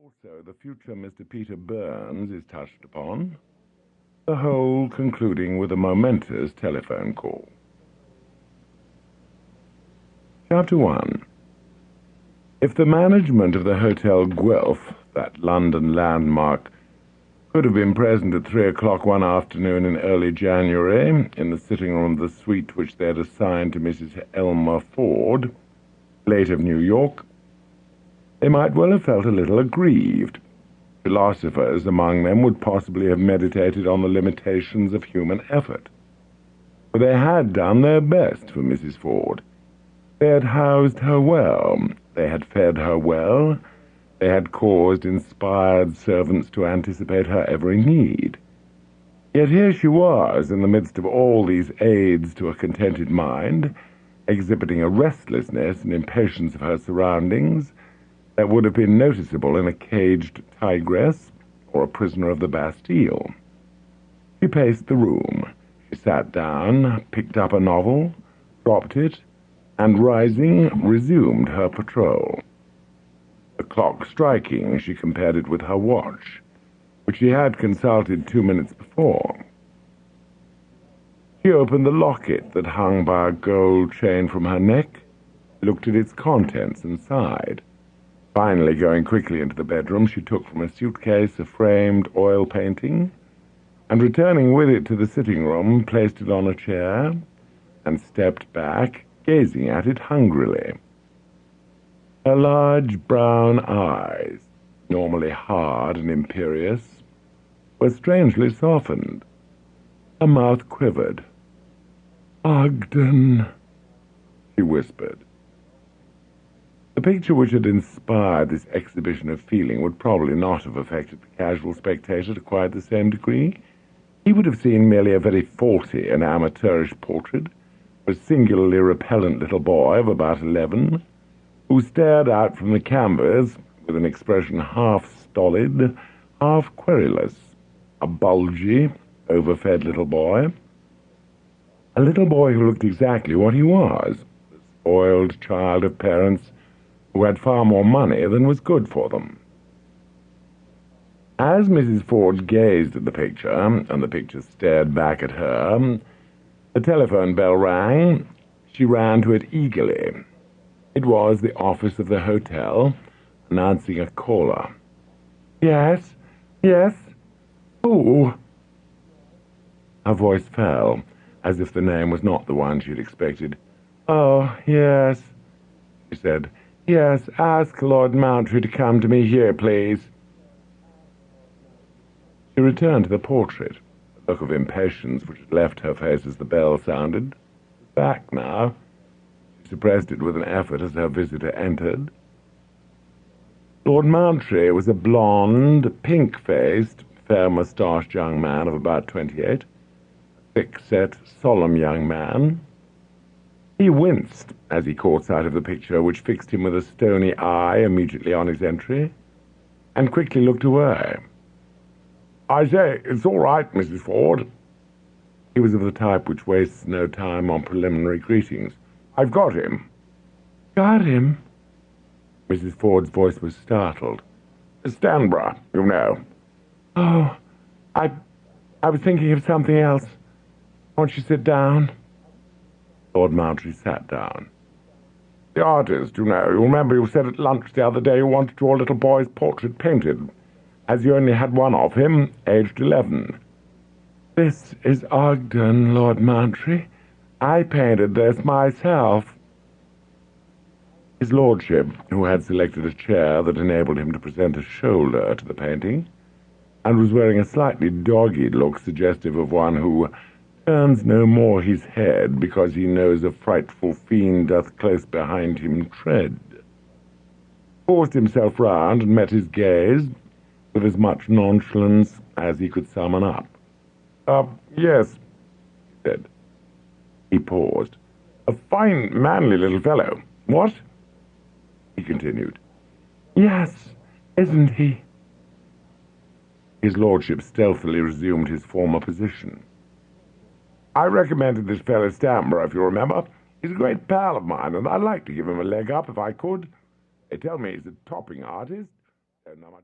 Also, the future Mr. Peter Burns is touched upon, the whole concluding with a momentous telephone call. Chapter 1. If the management of the Hotel Guelph, that London landmark, could have been present at 3 o'clock one afternoon in early January in the sitting room of the suite which they had assigned to Mrs. Elmer Ford, late of New York, they might well have felt a little aggrieved. Philosophers among them would possibly have meditated on the limitations of human effort. For they had done their best for Mrs. Ford. They had housed her well, they had fed her well, they had caused inspired servants to anticipate her every need. Yet here she was, in the midst of all these aids to a contented mind, exhibiting a restlessness and impatience of her surroundings that would have been noticeable in a caged tigress or a prisoner of the Bastille. She paced the room. She sat down, picked up a novel, dropped it, and, rising, resumed her patrol. The clock striking, she compared it with her watch, which she had consulted 2 minutes before. She opened the locket that hung by a gold chain from her neck, looked at its contents, and sighed. Finally, going quickly into the bedroom, she took from a suitcase a framed oil painting, and returning with it to the sitting room, placed it on a chair, and stepped back, gazing at it hungrily. Her large brown eyes, normally hard and imperious, were strangely softened. Her mouth quivered. "Ogden," she whispered. The picture which had inspired this exhibition of feeling would probably not have affected the casual spectator to quite the same degree. He would have seen merely a very faulty and amateurish portrait of a singularly repellent little boy of about 11, who stared out from the canvas with an expression half stolid, half querulous, a bulgy, overfed little boy. A little boy who looked exactly what he was, the spoiled child of parents who had far more money than was good for them. As Mrs. Ford gazed at the picture, and the picture stared back at her, the telephone bell rang. She ran to it eagerly. It was the office of the hotel, announcing a caller. "Yes, yes, who?" Her voice fell, as if the name was not the one she had expected. "Oh, yes," she said. "Yes, ask Lord Mountry to come to me here, please." She returned to the portrait. The look of impatience which had left her face as the bell sounded was back now. She suppressed it with an effort as her visitor entered. Lord Mountry was a blond, pink-faced, fair-moustached young man of about 28, a thick-set, solemn young man. He winced as he caught sight of the picture, which fixed him with a stony eye immediately on his entry, and quickly looked away. "I say, it's all right, Mrs. Ford." He was of the type which wastes no time on preliminary greetings. "I've got him." "Got him?" Mrs. Ford's voice was startled. "Stanborough, you know." "Oh, I was thinking of something else. Won't you sit down?" Lord Mountry sat down. "The artist, you know. You remember you said at lunch the other day you wanted your little boy's portrait painted, as you only had one of him, aged 11. "This is Ogden, Lord Mountry. I painted this myself." His lordship, who had selected a chair that enabled him to present a shoulder to the painting, and was wearing a slightly dogged look suggestive of one who turns no more his head because he knows a frightful fiend doth close behind him tread, forced himself round and met his gaze with as much nonchalance as he could summon up. Yes," he said. He paused. "A fine, manly little fellow. What?" he continued. "Yes, isn't he?" His lordship stealthily resumed his former position. "I recommended this fellow Stanborough, if you remember. He's a great pal of mine, and I'd like to give him a leg up if I could. They tell me he's a topping artist. Don't know much